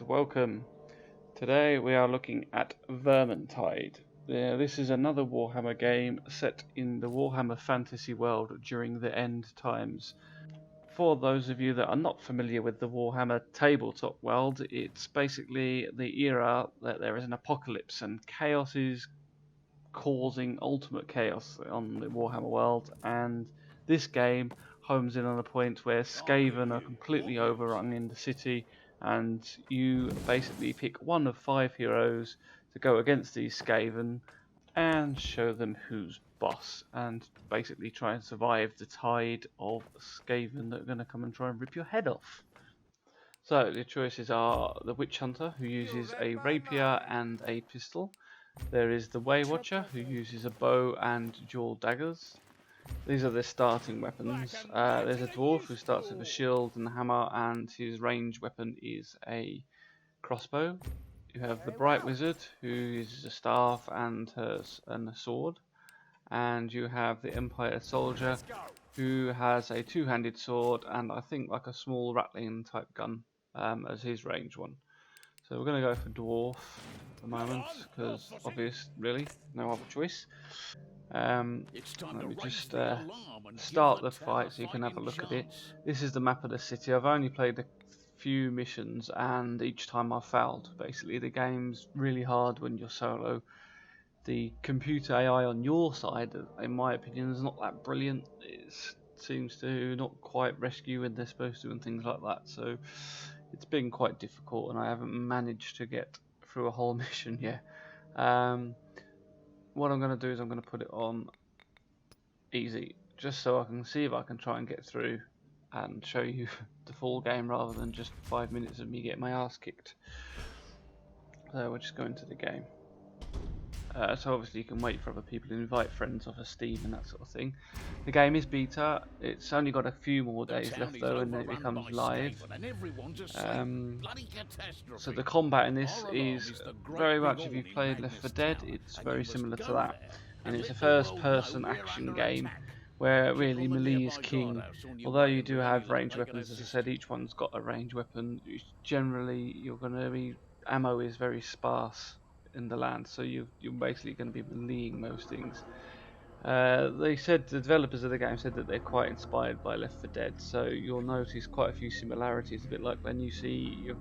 welcome. Today we are looking at Vermintide. This is another Warhammer game set in the Warhammer fantasy world during the end times. For those of you that are not familiar with the Warhammer tabletop world, it's basically the era that there is an apocalypse and chaos is causing ultimate chaos on the Warhammer world, and this game homes in on a point where Skaven are completely overrun in the city, and you basically pick one of 5 heroes to go against these Skaven and show them who's boss, and basically try and survive the tide of Skaven that are going to come and try and rip your head off. So the choices are the Witch Hunter, who uses a rapier and a pistol. There is the Way Watcher, who uses a bow and dual daggers. These are their starting weapons. There's a Dwarf, who starts with a shield and a hammer, and his range weapon is a crossbow. You have the Bright Wizard, who uses a staff and a sword. And you have the Empire Soldier, who has a two-handed sword and I think like a small rattling type gun as his range one. So we're going to go for Dwarf at the moment, because obvious, really, no other choice. Let me just start the fight so you can have a look at it. This is the map of the city. I've only played a few missions and each time I've failed. Basically the game's really hard when you're solo. The computer AI on your side, in my opinion, is not that brilliant. It seems to not quite rescue when they're supposed to and things like that. So it's been quite difficult and I haven't managed to get through a whole mission yet. What I'm going to do is I'm going to put it on easy, just so I can see if I can try and get through and show you the full game rather than just 5 minutes of me getting my ass kicked. So we're just going to the game. So obviously you can wait for other people to invite friends off of Steam and that sort of thing. The game is beta. It's only got a few more days left though, and then it becomes live. So the combat in this is very much, if you've played Left 4 Dead, it's very similar to that. And it's a first-person action game where really melee is king. Although you do have range weapons, as I said, each one's got a range weapon. Generally, you're going to be ammo is very sparse in the land, so you're basically going to be meleeing most things. They said, the developers of the game said that they're quite inspired by Left 4 Dead, so you'll notice quite a few similarities. A bit like when you see your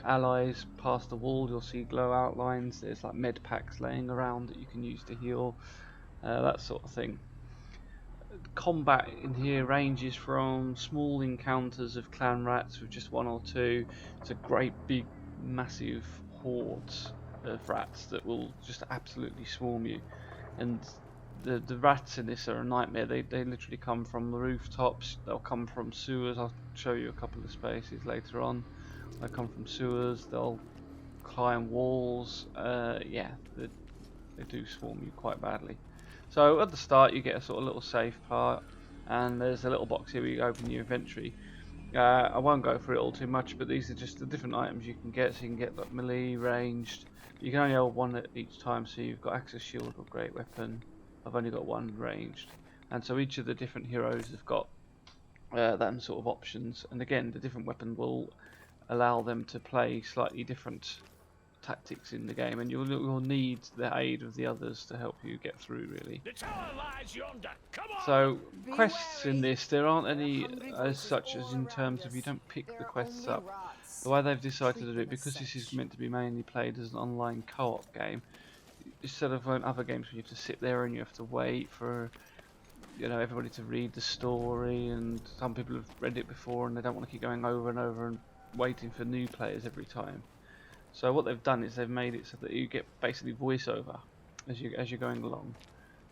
allies pass the wall, you'll see glow outlines. There's like med packs laying around that you can use to heal, that sort of thing. Combat in here ranges from small encounters of clan rats with just 1 or 2 to great big massive hordes of rats that will just absolutely swarm you. And the rats in this are a nightmare. They literally come from the rooftops, they'll come from sewers. I'll show you a couple of spaces later on. They'll come from sewers, they'll climb walls. Yeah, they do swarm you quite badly. So at the start you get a sort of little safe part, and there's a little box here where you open your inventory. I won't go through it all too much, but these are just the different items you can get. So you can get like melee, ranged. You can only hold one at each time, so you've got access shield or great weapon. I've only got one ranged, and so each of the different heroes have got them sort of options. And again, the different weapon will allow them to play slightly different tactics in the game, and you'll need the aid of the others to help you get through, really. So quests in this, there aren't any as such, as in terms of you don't pick the quests up. The way they've decided to do it, because this is meant to be mainly played as an online co-op game, instead of other games where you have to sit there and you have to wait for everybody to read the story, and some people have read it before and they don't want to keep going over and over and waiting for new players every time. So what they've done is they've made it so that you get basically voiceover as you're going along.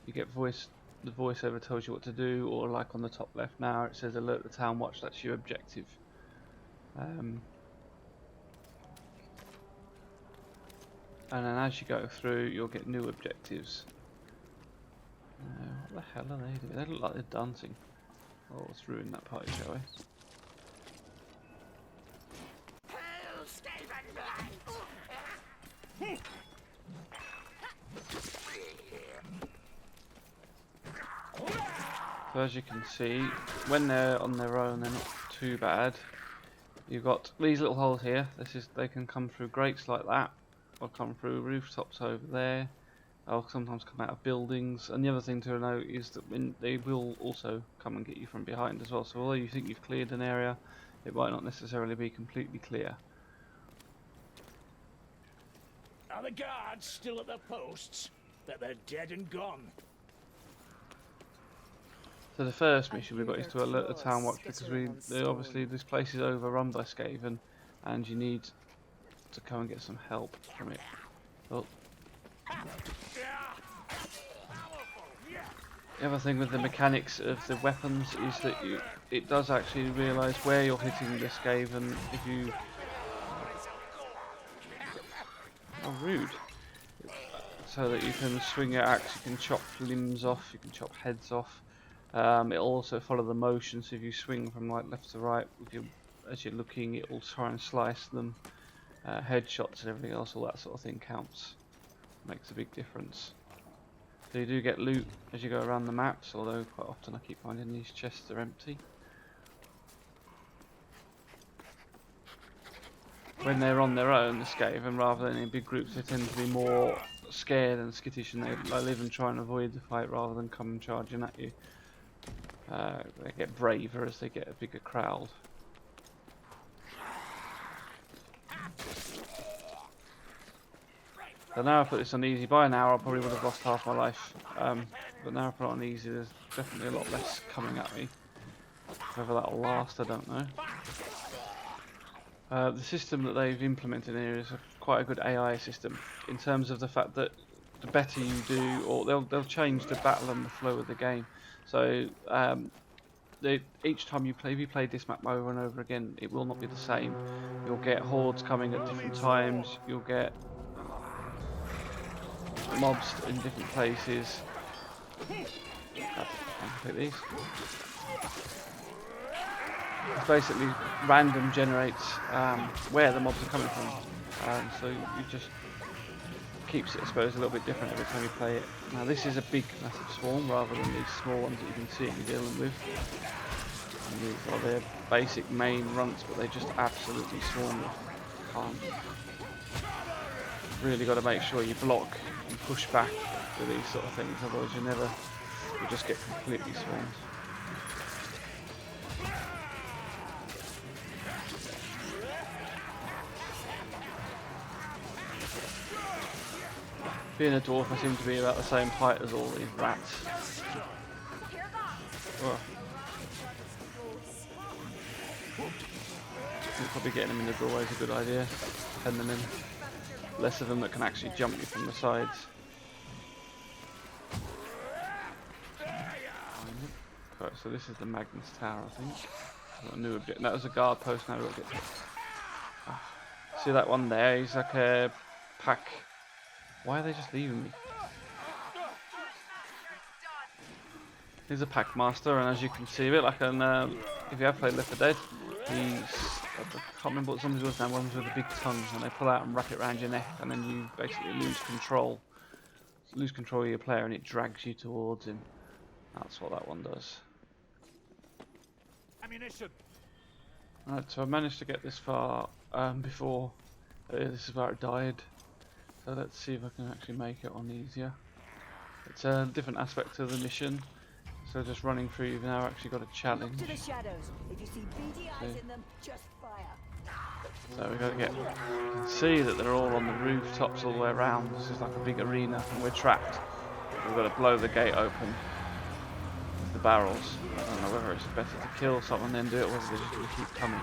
You get the voiceover tells you what to do, or like on the top left now it says alert the town watch. That's your objective. And then as you go through, you'll get new objectives. What the hell are they doing? They look like they're dancing. Oh, let's ruin that party, shall we? So as you can see, when they're on their own, they're not too bad. You've got these little holes here. They can come through grates like that, or come through rooftops over there, or sometimes come out of buildings. And the other thing to note is that they will also come and get you from behind as well. So although you think you've cleared an area, it might not necessarily be completely clear. Are the guards still at their posts? But they're dead and gone. So the first mission we've got is to alert the town watch, because obviously this place is overrun by Skaven, and you need to come and get some help from it. Oh. The other thing with the mechanics of the weapons is that it does actually realise where you're hitting the Skaven if you... Oh, rude. So that you can swing your axe, you can chop limbs off, you can chop heads off. It'll also follow the motion, so if you swing from like left to right as you're looking, it will try and slice them. Headshots and everything else, all that sort of thing counts. Makes a big difference. So you do get loot as you go around the maps, although quite often I keep finding these chests are empty. When they're on their own, the Skaven, rather than in big groups, they tend to be more scared and skittish, and they live and try and avoid the fight rather than come charging at you. They get braver as they get a bigger crowd. So now I put this on easy. By an hour I probably would have lost half my life, but now I put it on easy, there's definitely a lot less coming at me. Whether that'll last, I don't know. The system that they've implemented here is quite a good AI system, in terms of the fact that the better you do, or they'll change the battle and the flow of the game. So each time you play, if you play this map over and over again, it will not be the same. You'll get hordes coming at different times. You'll get mobs in different places. Take these. It's basically random generates where the mobs are coming from, so you just keeps it, I suppose, a little bit different every time you play it. Now this is a big, massive swarm rather than these small ones that you can see you're dealing with. And these are their basic main runts, but they just absolutely swarm you. Can't. Really got to make sure you block and push back with these sort of things, otherwise you just get completely swarmed. Being a dwarf, I seem to be about the same height as all these rats. Oh. I think probably getting them in the doorway is a good idea. Pen them in. Less of them that can actually jump you from the sides. Right, so this is the Magnus Tower, I think. Got a new object. That was a guard post. Now we've got to get to it. See that one there? He's like a pack. Why are they just leaving me? He's a pack master, and as you can see, a bit like an if you have played Left 4 Dead, he's I can't remember what zombies was now. Ones with a big tongue, and they pull out and wrap it around your neck, and then you basically lose control of your player, and it drags you towards him. That's what that one does. Ammunition. Right, so I managed to get this far before this is where it died. So let's see if I can actually make it on easier. It's a different aspect of the mission. So just running through, you've now actually got a challenge. To the shadows. If you see beady eyes in them, just fire. So we've got to get. You can see that they're all on the rooftops all the way around. This is like a big arena, and we're trapped. We've got to blow the gate open with the barrels. I don't know whether it's better to kill someone then do it, or whether they're just going to keep coming.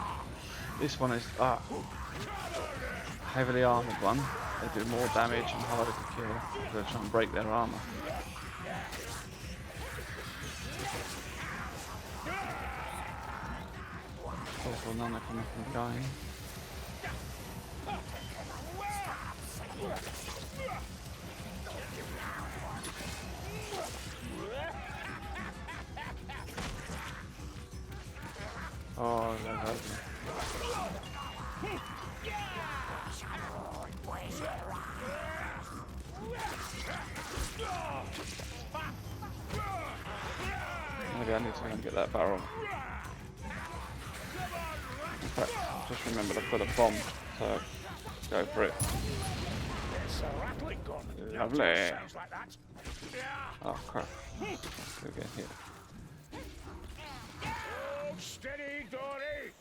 This one is heavily armoured one. They do more damage and harder to kill. We're going to try and break their armour. Also, none are coming from dying. Oh, that hurt me. Maybe I need to go and get that barrel. In fact, just remembered I've got a bomb, so go for it. It's a rattling gun. Lovely. Sounds like that. Oh crap. Go get hit. Oh, steady, Dory.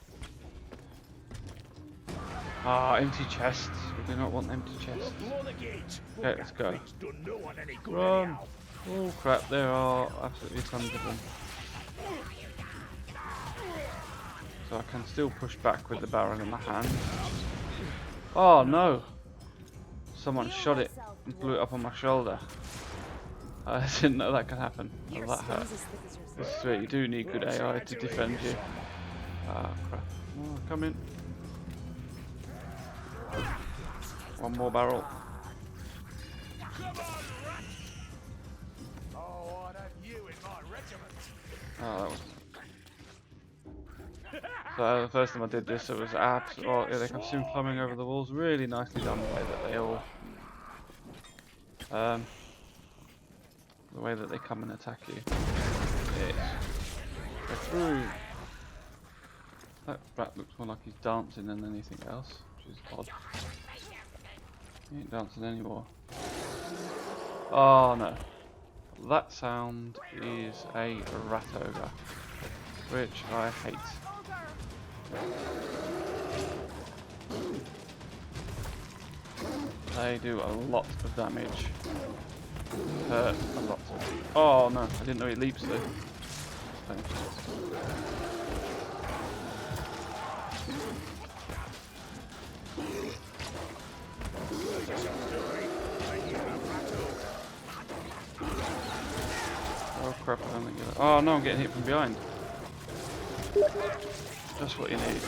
Ah, empty chests. We do not want empty chests. Blow the gate. Okay, let's go. It's done no one any good Run! anyhow. Oh crap, there are absolutely tons of them. So I can still push back with the barrel in my hand. Oh no! Someone shot it and blew it up on my shoulder. I didn't know that could happen. Oh, that hurt. This is where you do need good AI to defend you. Ah crap. Oh, come in. One more barrel. Come on, rat. Oh, I'd have you in my regiment. Oh, that was. So the first time I did this, it was absolutely. Oh, yeah, they can see them climbing over the walls. Really nicely done the way that they all. The way that they come and attack you. Yes. Go through. That rat looks more like he's dancing than anything else, which is odd. He ain't dancing anymore. Oh no. That sound is a rat ogre, which I hate. They do a lot of damage. Hurt a lot. Oh no, I didn't know he leaps though. Thanks. Oh crap, I don't think you're... Oh no, I'm getting hit from behind. Just what you need.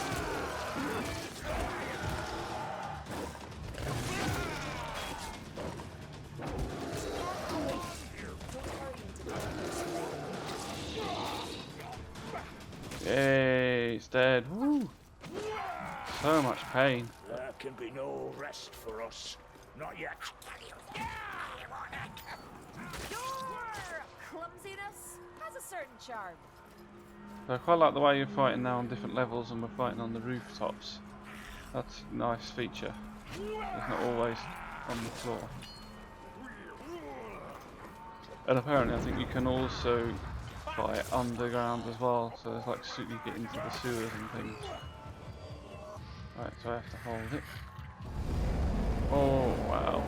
Yay, he's dead. Woo. So much pain. There can be no rest for us. Not yet. Your clumsiness has a certain charm. So I quite like the way you're fighting now on different levels and we're fighting on the rooftops. That's a nice feature. It's not always on the floor. And apparently I think you can also fight underground as well, so there's like you get into the sewers and things. Right, so I have to hold it. Oh wow.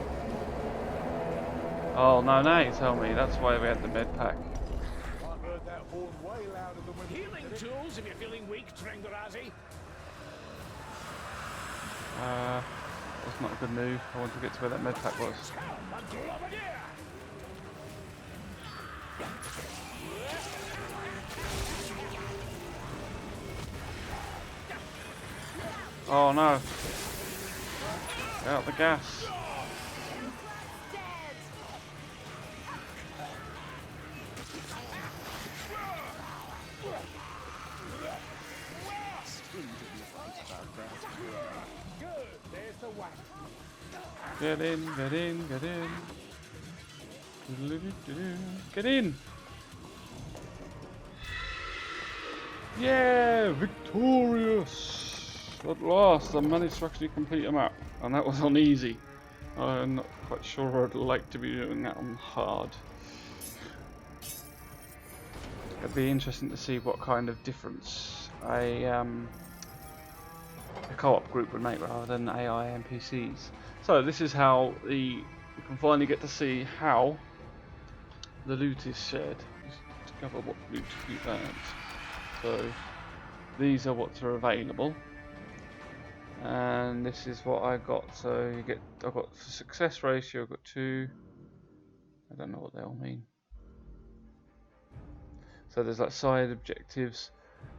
Oh no, now you tell me, that's why we had the med pack. Healing tools if you're feeling weak, Tringarazi. That's not a good move. I want to get to where that med pack was. Oh no! Get out the gas! Get in, get in, get in. Get in! Yeah, victorious! At last, I managed to actually complete a map, and that was on easy. I'm not quite sure I'd like to be doing that on hard. It'd be interesting to see what kind of difference a co-op group would make rather than AI NPCs. So this is how we can finally get to see how the loot is shared. Just discover what loot you earned. So these are what's available, and this is what I got. So you get, I've got for success ratio, I've got 2. I don't know what they all mean. So there's like side objectives,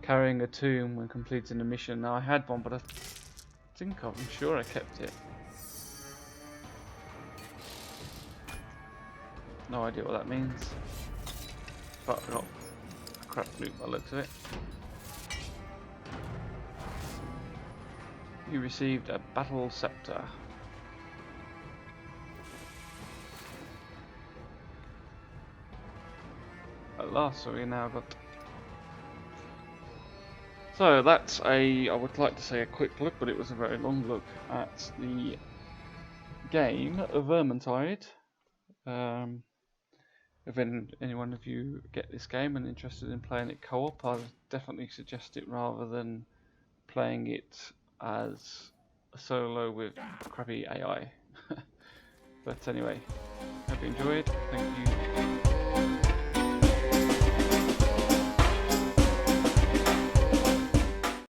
carrying a tomb when completing a mission. Now I had one, but I'm sure I kept it. No idea what that means, but I got a crap loot by the looks of it. You received a battle scepter. At last, so we now got. So that's I would like to say a quick look, but it was a very long look at the game Vermintide. If anyone of you get this game and interested in playing it co-op, I'd definitely suggest it rather than playing it as a solo with crappy AI. But anyway, hope you enjoyed. Thank you